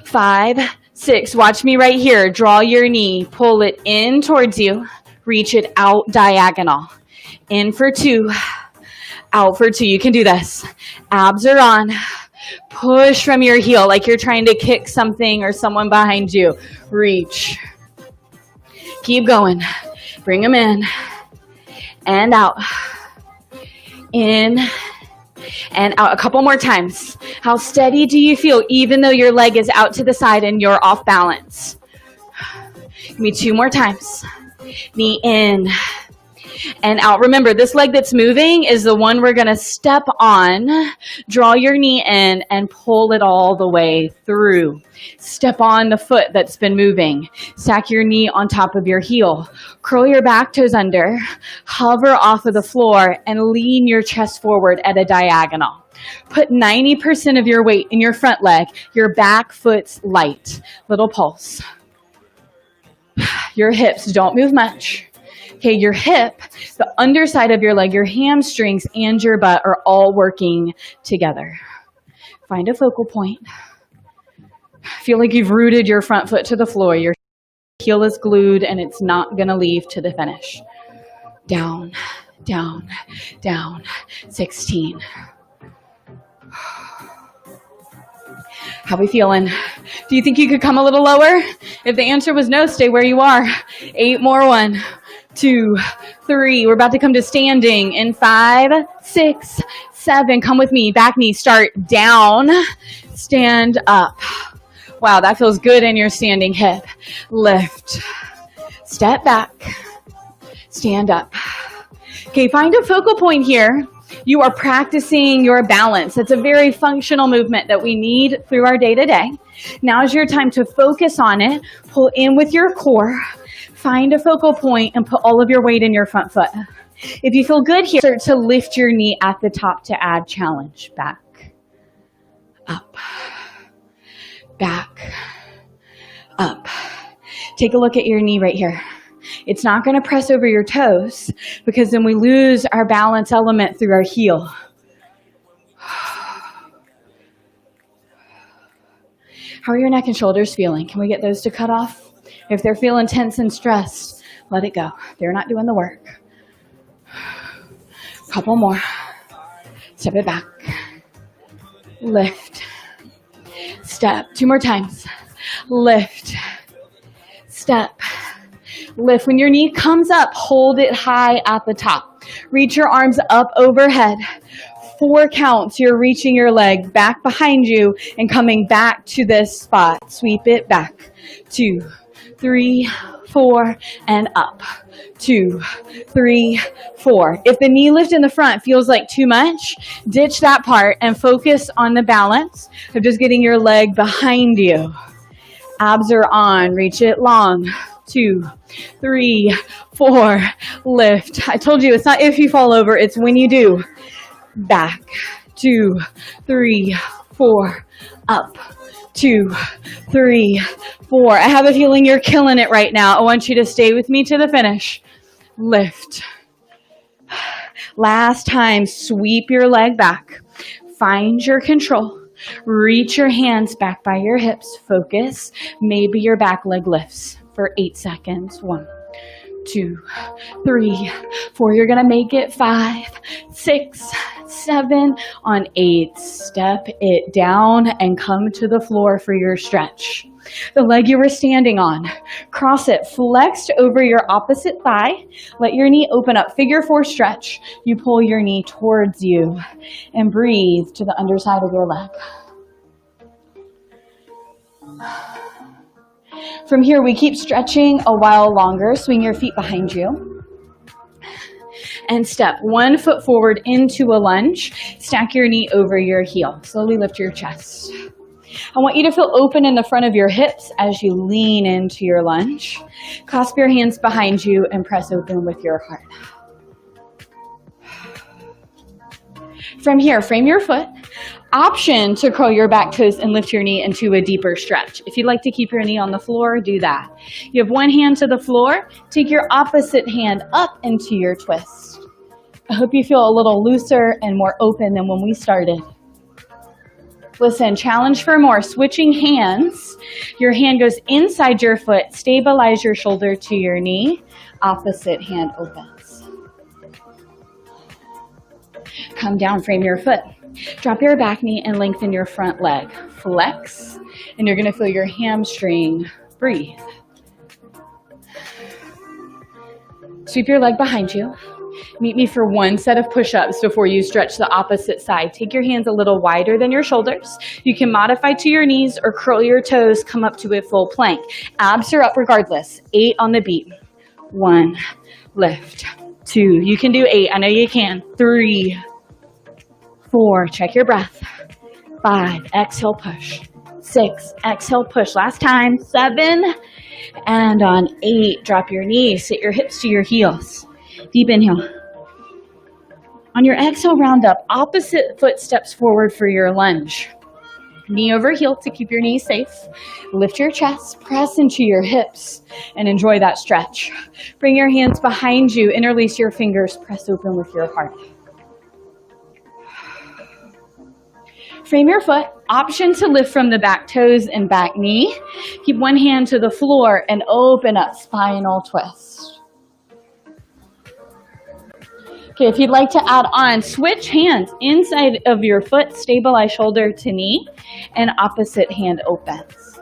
5, 6. Watch me right here. Draw your knee. Pull it in towards you. Reach it out diagonal. In for 2. Out for 2. You can do this. Abs are on. Push from your heel like you're trying to kick something or someone behind you. Reach. Keep going. Bring them in and out. In and out. A couple more times. How steady do you feel even though your leg is out to the side and you're off balance? Give me 2 more times. Knee in and out. Remember, this leg that's moving is the one we're going to step on. Draw your knee in and pull it all the way through. Step on the foot that's been moving. Stack your knee on top of your heel. Curl your back toes under. Hover off of the floor and lean your chest forward at a diagonal. Put 90% of your weight in your front leg. Your back foot's light. Little pulse. Your hips don't move much. Okay, your hip, the underside of your leg, your hamstrings, and your butt are all working together. Find a focal point. Feel like you've rooted your front foot to the floor. Your heel is glued and it's not going to leave to the finish. Down, down, down. 16. How we feeling? Do you think you could come a little lower? If the answer was no, stay where you are. 8 more. 1, 2, 3. We're about to come to standing in 5, 6, 7. Come with me. Back knee. Start down. Stand up. Wow, that feels good in your standing hip. Lift. Step back. Stand up. Okay, find a focal point here. You are practicing your balance. It's a very functional movement that we need through our day-to-day. Now is your time to focus on it. Pull in with your core. Find a focal point and put all of your weight in your front foot. If you feel good here, start to lift your knee at the top to add challenge. Back, up, back, up. Take a look at your knee right here. It's not going to press over your toes because then we lose our balance element through our heel. How are your neck and shoulders feeling? Can we get those to cut off? If they're feeling tense and stressed, let it go. They're not doing the work. Couple more. Step it back. Lift. Step. 2 more times. Lift. Step. Lift. When your knee comes up, hold it high at the top. Reach your arms up overhead. 4 counts. You're reaching your leg back behind you and coming back to this spot. Sweep it back. 2, 3, 4, and up. 2, 3, 4. If the knee lift in the front feels like too much, ditch that part and focus on the balance of just getting your leg behind you. Abs are on. Reach it long. 2, 3, 4. Lift. I told you it's not if you fall over, it's when you do. Back. 2, 3, 4. Up. 2, 3, 4. I have a feeling you're killing it right now. I want you to stay with me to the finish. Lift. Last time, sweep your leg back. Find your control. Reach your hands back by your hips. Focus. Maybe your back leg lifts for 8 seconds. 1, 2, 3, 4. You're going to make it 5, 6, 7. On 8, step it down and come to the floor for your stretch. The leg you were standing on, cross it flexed over your opposite thigh. Let your knee open up. Figure 4 stretch. You pull your knee towards you and breathe to the underside of your leg. From here, we keep stretching a while longer. Swing your feet behind you. And step 1 foot forward into a lunge. Stack your knee over your heel. Slowly lift your chest. I want you to feel open in the front of your hips as you lean into your lunge. Clasp your hands behind you and press open with your heart. From here, frame your foot. Option to curl your back toes and lift your knee into a deeper stretch. If you'd like to keep your knee on the floor, do that. You have one hand to the floor. Take your opposite hand up into your twist. I hope you feel a little looser and more open than when we started. Listen, challenge for more. Switching hands. Your hand goes inside your foot. Stabilize your shoulder to your knee. Opposite hand opens. Come down, frame your foot. Drop your back knee and lengthen your front leg. Flex, and you're going to feel your hamstring. Breathe. Sweep your leg behind you. Meet me for one set of push-ups before you stretch the opposite side. Take your hands a little wider than your shoulders. You can modify to your knees or curl your toes, come up to a full plank. Abs are up regardless. 8 on the beat. 1, lift. 2, you can do 8. I know you can. 3, 4, check your breath. 5, exhale, push. 6, exhale, push. Last time. 7, and on 8, drop your knees. Sit your hips to your heels. Deep inhale. On your exhale, round up. Opposite foot steps forward for your lunge. Knee over heel to keep your knees safe. Lift your chest, press into your hips, and enjoy that stretch. Bring your hands behind you. Interlace your fingers. Press open with your heart. Frame your foot. Option to lift from the back toes and back knee. Keep one hand to the floor and open up, spinal twist. Okay, if you'd like to add on, switch hands inside of your foot, stabilize shoulder to knee, and opposite hand opens.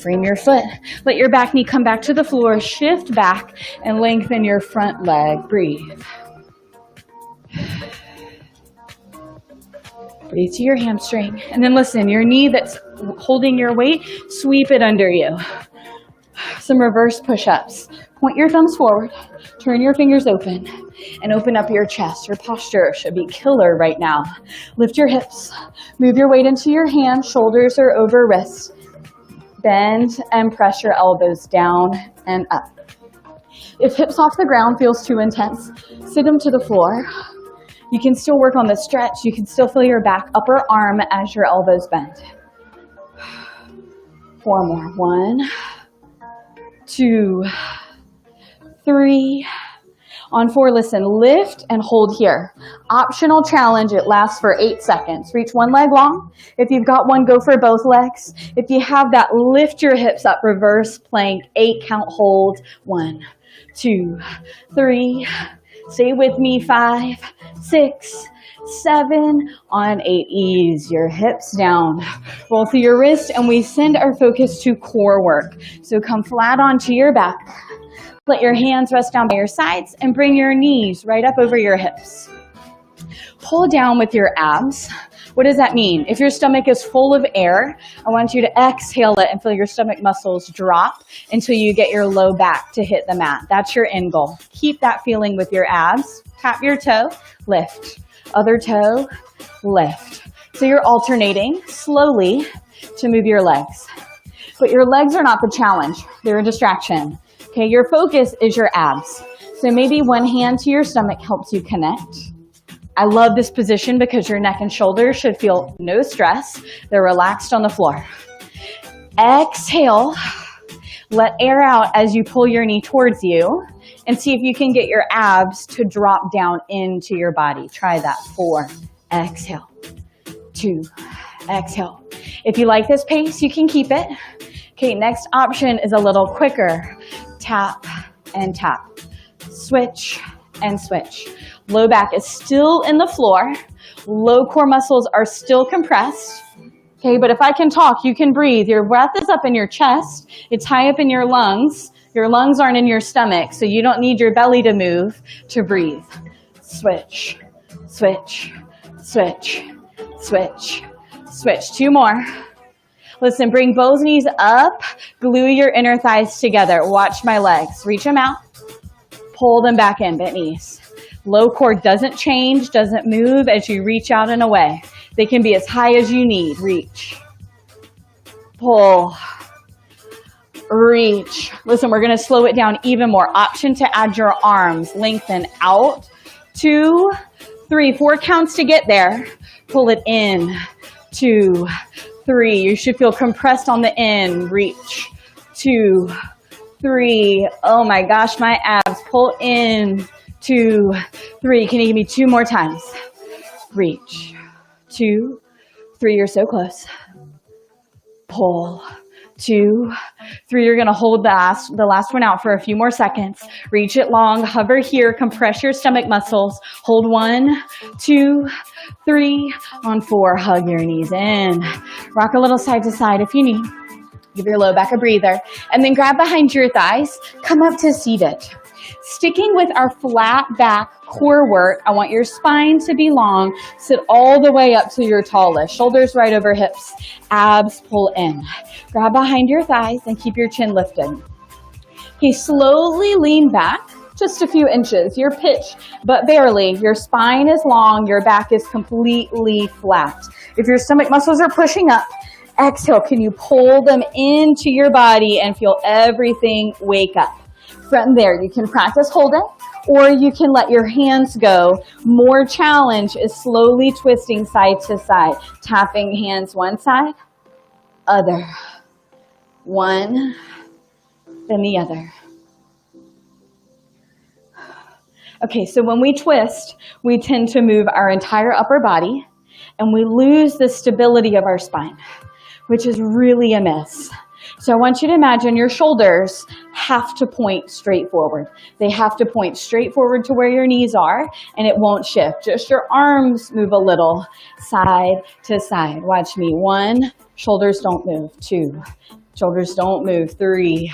Frame your foot. Let your back knee come back to the floor, shift back, and lengthen your front leg. Breathe. Breathe to your hamstring. And then listen, your knee that's holding your weight, sweep it under you. Some reverse push-ups. Point your thumbs forward, turn your fingers open, and open up your chest. Your posture should be killer right now. Lift your hips. Move your weight into your hands. Shoulders are over wrists. Bend and press your elbows down and up. If hips off the ground feels too intense, sit them to the floor. You can still work on the stretch. You can still feel your back upper arm as your elbows bend. 4 more. 1, 2, 3. On 4, listen, lift and hold here. Optional challenge, it lasts for 8 seconds. Reach one leg long. If you've got one, go for both legs. If you have that, lift your hips up, reverse plank, 8 count hold. 1, 2, 3. Stay with me. 5, 6, 7. On 8, ease your hips down. Roll through your wrist, and we send our focus to core work. So come flat onto your back. Let your hands rest down by your sides and bring your knees right up over your hips. Pull down with your abs. What does that mean? If your stomach is full of air, I want you to exhale it and feel your stomach muscles drop until you get your low back to hit the mat. That's your end goal. Keep that feeling with your abs. Tap your toe, lift. Other toe, lift. So you're alternating slowly to move your legs. But your legs are not the challenge. They're a distraction. Okay, your focus is your abs. So maybe one hand to your stomach helps you connect. I love this position because your neck and shoulders should feel no stress. They're relaxed on the floor. Exhale. Let air out as you pull your knee towards you and see if you can get your abs to drop down into your body. Try that. 4. Exhale. 2. Exhale. If you like this pace, you can keep it. Okay, next option is a little quicker. Tap and tap. Switch and switch. Low back is still in the floor. Low core muscles are still compressed. Okay, but if I can talk, you can breathe. Your breath is up in your chest. It's high up in your lungs. Your lungs aren't in your stomach, so you don't need your belly to move to breathe. Switch, switch, switch, switch, switch. 2 more. Listen, bring both knees up. Glue your inner thighs together. Watch my legs. Reach them out. pull them back in, bent knees. Low core doesn't change, doesn't move as you reach out and away. They can be as high as you need. Reach, pull, reach. Listen, we're going to slow it down even more. Option to add your arms. Lengthen out. 2, 3, 4 counts to get there. Pull it in. 2, 3. You should feel compressed on the end. Reach. 2, 3. Oh my gosh, my abs. Pull in. 2, 3. Can you give me 2 more times? Reach. 2, 3. You're so close. Pull. 2, 3. You're going to hold the last one out for a few more seconds. Reach it long. Hover here. Compress your stomach muscles. Hold 1, 2, 3. On 4, hug your knees in. Rock a little side to side if you need. Give your low back a breather. And then grab behind your thighs. Come up to seated. Sticking with our flat back core work, I want your spine to be long. Sit all the way up to your tallest. Shoulders right over hips. Abs pull in. Grab behind your thighs and keep your chin lifted. Okay, slowly lean back just a few inches. You're pitched, but barely. Your spine is long. Your back is completely flat. If your stomach muscles are pushing up, exhale. Can you pull them into your body and feel everything wake up? From there, you can practice holding, or you can let your hands go. More challenge is slowly twisting side to side. Tapping hands one side, other. One, then the other. Okay, so when we twist, we tend to move our entire upper body, and we lose the stability of our spine, which is really a miss. So I want you to imagine your shoulders have to point straight forward. They have to point straight forward to where your knees are, and it won't shift. Just your arms move a little side to side. Watch me. 1, shoulders don't move. 2, shoulders don't move. 3,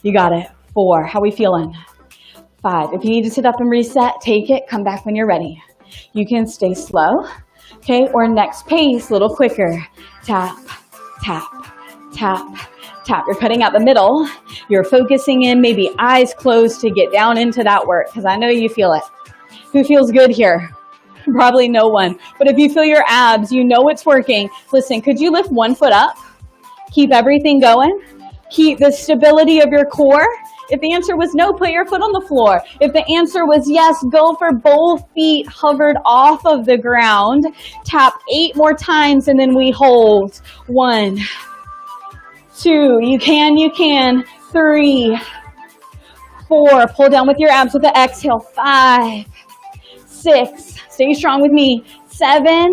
you got it. 4, how we feeling? 5, if you need to sit up and reset, take it. Come back when you're ready. You can stay slow, okay, or next pace, a little quicker. Tap, tap, tap, tap. You're cutting out the middle. You're focusing in, maybe eyes closed to get down into that work, because I know you feel it. Who feels good here? Probably no one. But if you feel your abs, you know it's working. Listen, could you lift one foot up? Keep everything going. Keep the stability of your core. If the answer was no, put your foot on the floor. If the answer was yes, go for both feet hovered off of the ground. Tap 8 more times, and then we hold. 1, 2, you can. 3, 4, pull down with your abs with the exhale. 5, 6, stay strong with me. 7,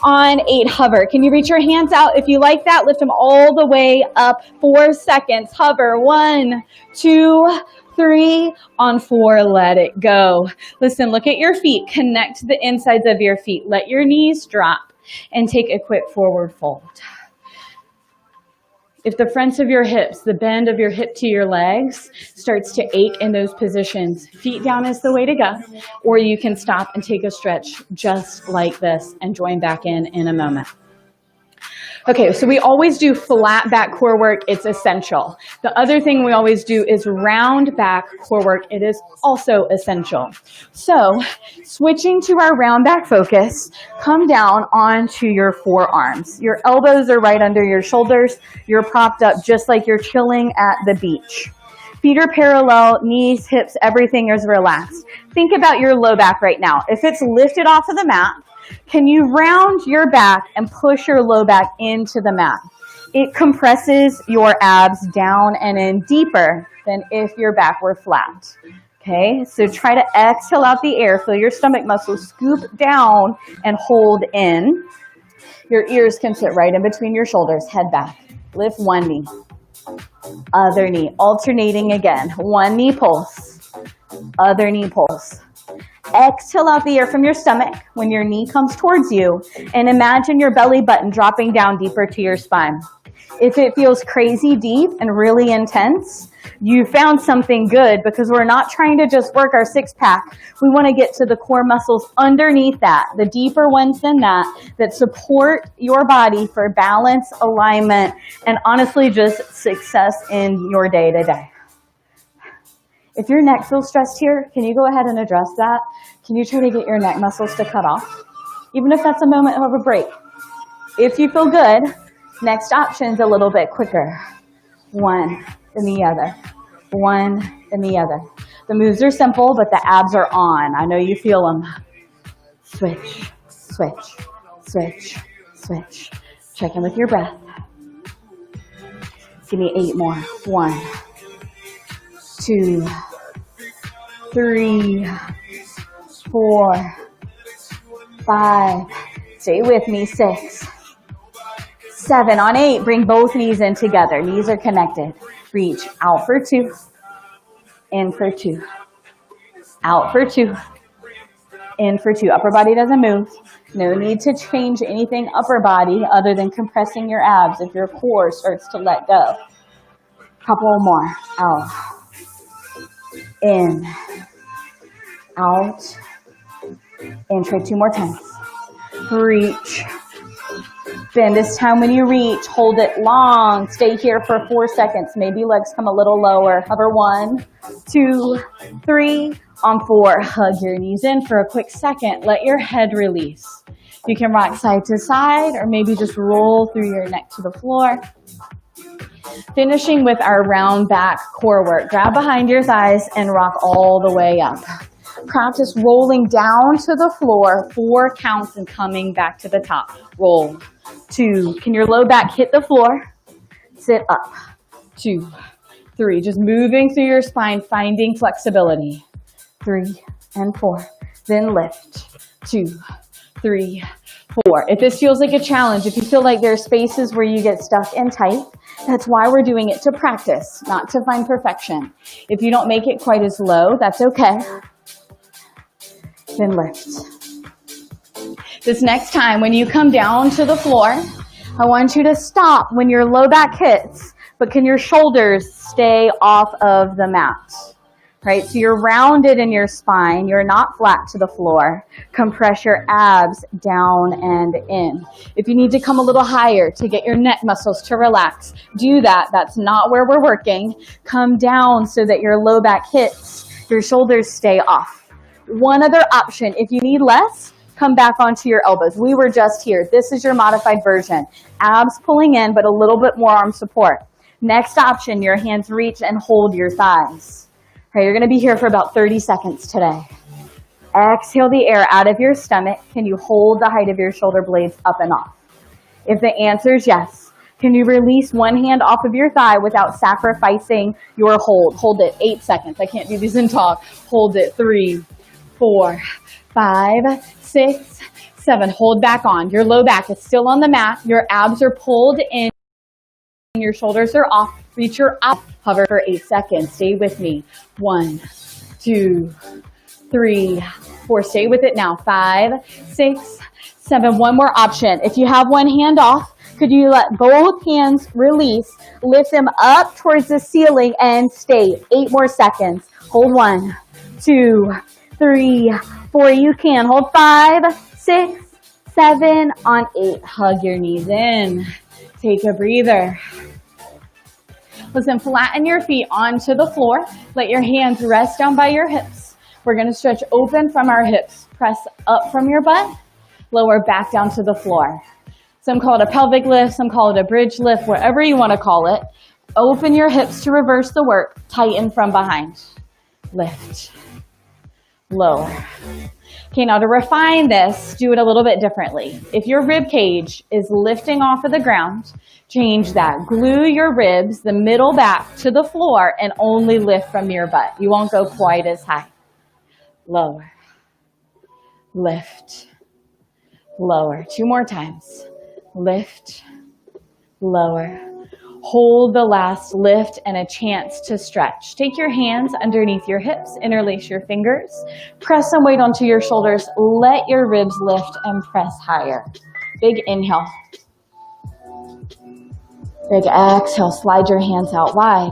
on 8, hover. Can you reach your hands out? If you like that, lift them all the way up. 4 seconds, hover. 1, 2, 3, on 4, let it go. Listen, look at your feet. Connect the insides of your feet. Let your knees drop and take a quick forward fold. If the fronts of your hips, the bend of your hip to your legs starts to ache in those positions, feet down is the way to go. Or you can stop and take a stretch just like this and join back in a moment. Okay, so we always do flat back core work. It's essential. The other thing we always do is round back core work. It is also essential. So switching to our round back focus, come down onto your forearms. Your elbows are right under your shoulders. You're propped up just like you're chilling at the beach. Feet are parallel, knees, hips, everything is relaxed. Think about your low back right now. If it's lifted off of the mat, can you round your back and push your low back into the mat? It compresses your abs down and in deeper than if your back were flat. Okay, so try to exhale out the air. Feel your stomach muscles scoop down and hold in. Your ears can sit right in between your shoulders. Head back. Lift one knee. Other knee. Alternating again. One knee pulse. Other knee pulse. Exhale out the air from your stomach when your knee comes towards you, and imagine your belly button dropping down deeper to your spine. If it feels crazy deep and really intense, you found something good, because we're not trying to just work our six-pack. We want to get to the core muscles underneath that, the deeper ones than that support your body for balance, alignment, and honestly just success in your day-to-day. If your neck feels stressed here, can you go ahead and address that? Can you try to get your neck muscles to cut off? Even if that's a moment of a break. If you feel good, next option's a little bit quicker. One, then the other. One, then the other. The moves are simple, but the abs are on. I know you feel them. Switch, switch, switch, switch. Check in with your breath. Give me 8 more. 1, 2, 3, 4, 5. Stay with me. 6, 7. On 8, bring both knees in together. Knees are connected. Reach out for 2. In for 2. Out for 2. In for 2. Upper body doesn't move. No need to change anything upper body other than compressing your abs if your core starts to let go. Couple more. Out. In. Out. In. Try 2 more times. Reach. Bend. This time when you reach, hold it long. Stay here for 4 seconds. Maybe legs come a little lower. Hover 1, 2, 3. On 4, hug your knees in for a quick second. Let your head release. You can rock side to side or maybe just roll through your neck to the floor. Finishing with our round back core work. Grab behind your thighs and rock all the way up. Practice rolling down to the floor, 4 counts and coming back to the top. Roll. 2. Can your low back hit the floor? Sit up. 2, 3. Just moving through your spine, finding flexibility. 3 and 4. Then lift. 2, 3, 4. If this feels like a challenge, if you feel like there are spaces where you get stuck and tight, that's why we're doing it to practice, not to find perfection. If you don't make it quite as low, that's okay. Then lift. This next time, when you come down to the floor, I want you to stop when your low back hits, but can your shoulders stay off of the mat? Right, so you're rounded in your spine, you're not flat to the floor. Compress your abs down and in. If you need to come a little higher to get your neck muscles to relax, do that. That's not where we're working. Come down so that your low back hits, your shoulders stay off. One other option, if you need less, come back onto your elbows. We were just here. This is your modified version. Abs pulling in, but a little bit more arm support. Next option, your hands reach and hold your thighs. Okay, you're going to be here for about 30 seconds today. Exhale the air out of your stomach. Can you hold the height of your shoulder blades up and off? If the answer is yes, can you release one hand off of your thigh without sacrificing your hold? Hold it 8 seconds. I can't do these in talk. Hold it 3, 4, 5, 6, 7. Hold back on. Your low back is still on the mat. Your abs are pulled in. Your shoulders are off. Reach your up. Hover for 8 seconds. Stay with me. 1, 2, 3, 4. Stay with it now. 5, 6, 7. One more option. If you have one hand off, could you let both hands release, lift them up towards the ceiling and stay. 8 more seconds. Hold 1, 2, 3, 4. You can. Hold 5, 6, 7. On 8. Hug your knees in. Take a breather. Listen, flatten your feet onto the floor. Let your hands rest down by your hips. We're going to stretch open from our hips. Press up from your butt. Lower back down to the floor. Some call it a pelvic lift. Some call it a bridge lift. Whatever you want to call it. Open your hips to reverse the work. Tighten from behind. Lift. Lower. Okay, now to refine this, do it a little bit differently. If your rib cage is lifting off of the ground, change that. Glue your ribs, the middle back, to the floor and only lift from your butt. You won't go quite as high. Lower. Lift. Lower. 2 more times. Lift. Lower. Hold the last lift and a chance to stretch. Take your hands underneath your hips, interlace your fingers, press some weight onto your shoulders, let your ribs lift and press higher. Big inhale. Big exhale, slide your hands out wide.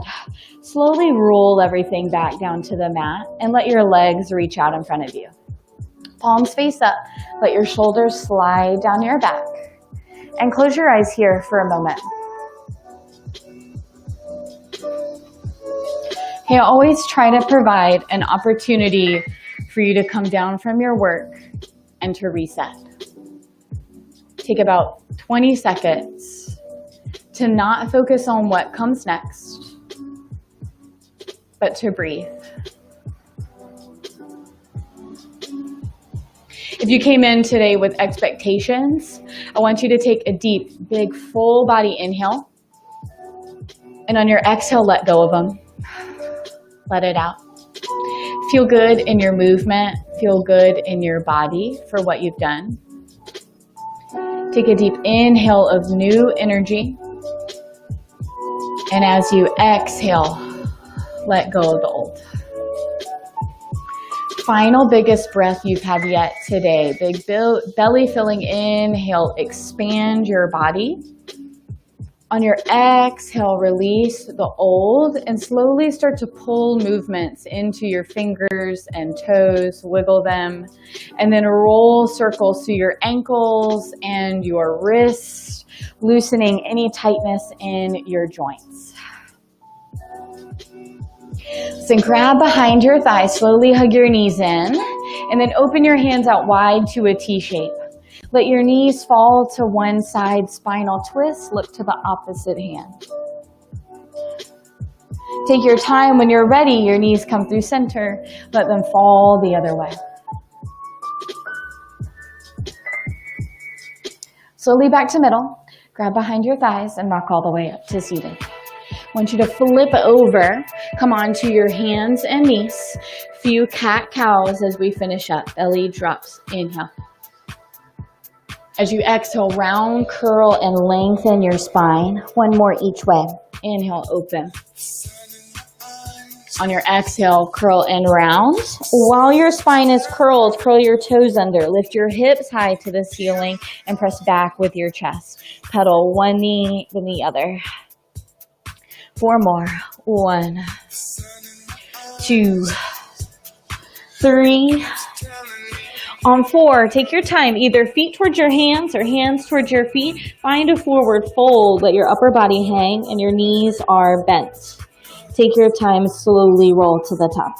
Slowly roll everything back down to the mat and let your legs reach out in front of you. Palms face up, let your shoulders slide down your back. And close your eyes here for a moment. Hey, I always try to provide an opportunity for you to come down from your work and to reset. Take about 20 seconds to not focus on what comes next, but to breathe. If you came in today with expectations, I want you to take a deep, big, full body inhale. And on your exhale, let go of them. Let it out. Feel good in your movement. Feel good in your body for what you've done. Take a deep inhale of new energy. And as you exhale, let go of the old. Final biggest breath you've had yet today. Big belly filling inhale, expand your body. On your exhale, release the old and slowly start to pull movements into your fingers and toes, wiggle them, and then roll circles through your ankles and your wrists, loosening any tightness in your joints. So grab behind your thighs, slowly hug your knees in, and then open your hands out wide to a T shape. Let your knees fall to one side, spinal twist, look to the opposite hand. Take your time. When you're ready, your knees come through center, let them fall the other way. Slowly back to middle, grab behind your thighs and rock all the way up to seated. I want you to flip over, come onto your hands and knees. Few cat-cows as we finish up. Belly drops, inhale. As you exhale, round, curl, and lengthen your spine. One more each way. Inhale, open. On your exhale, curl and round. While your spine is curled, curl your toes under. Lift your hips high to the ceiling and press back with your chest. Pedal one knee, then the other. 4 more. 1, 2, 3. On 4, take your time. Either feet towards your hands or hands towards your feet. Find a forward fold. Let your upper body hang and your knees are bent. Take your time. Slowly roll to the top.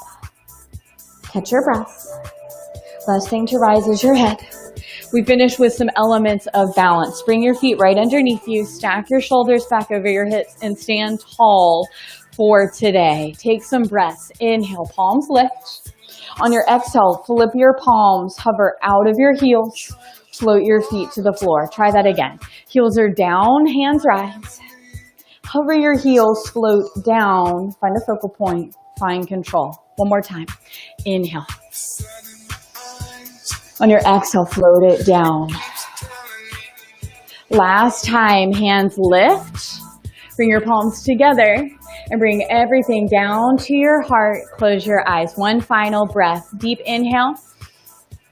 Catch your breath. Last thing to rise is your head. We finish with some elements of balance. Bring your feet right underneath you. Stack your shoulders back over your hips and stand tall for today. Take some breaths. Inhale, palms lift. On your exhale, flip your palms, hover out of your heels, float your feet to the floor. Try that again. Heels are down, hands rise. Hover your heels, float down, find a focal point, find control. One more time. Inhale. On your exhale, float it down. Last time, hands lift. Bring your palms together. And bring everything down to your heart. Close your eyes. One final breath. Deep inhale.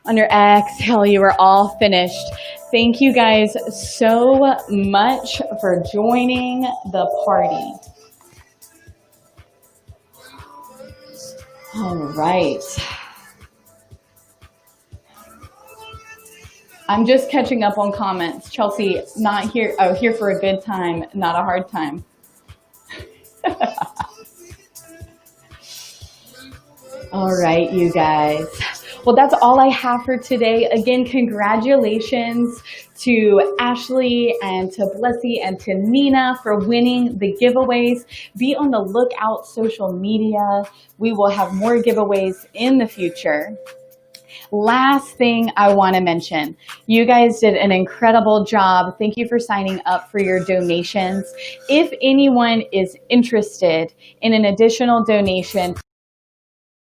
On your exhale, you are all finished. Thank you guys so much for joining the party. All right. I'm just catching up on comments. Chelsea, not here. Oh, here for a good time, not a hard time. All right, you guys. Well, that's all I have for today. Again, congratulations to Ashley and to Blessy and to Nina for winning the giveaways. Be on the lookout social media. We will have more giveaways in the future. Last thing I want to mention, you guys did an incredible job. Thank you for signing up for your donations. If anyone is interested in an additional donation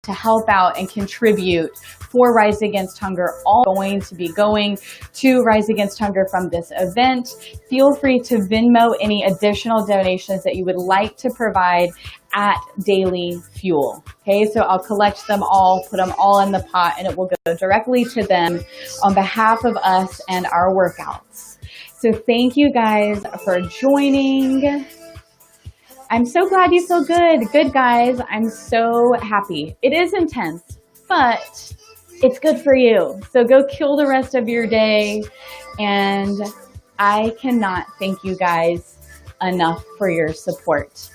to help out and contribute for Rise Against Hunger, all going to be going to Rise Against Hunger from this event. Feel free to Venmo any additional donations that you would like to provide at Daily Fuel. Okay, so I'll collect them all, put them all in the pot, and it will go directly to them on behalf of us and our workouts. So thank you guys for joining. I'm so glad you feel good. Good, guys. I'm so happy. It is intense, but it's good for you. So go kill the rest of your day. And I cannot thank you guys enough for your support.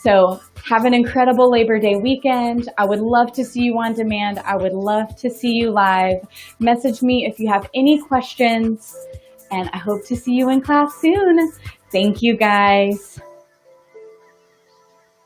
So have an incredible Labor Day weekend. I would love to see you on demand. I would love to see you live. Message me if you have any questions, and I hope to see you in class soon. Thank you, guys.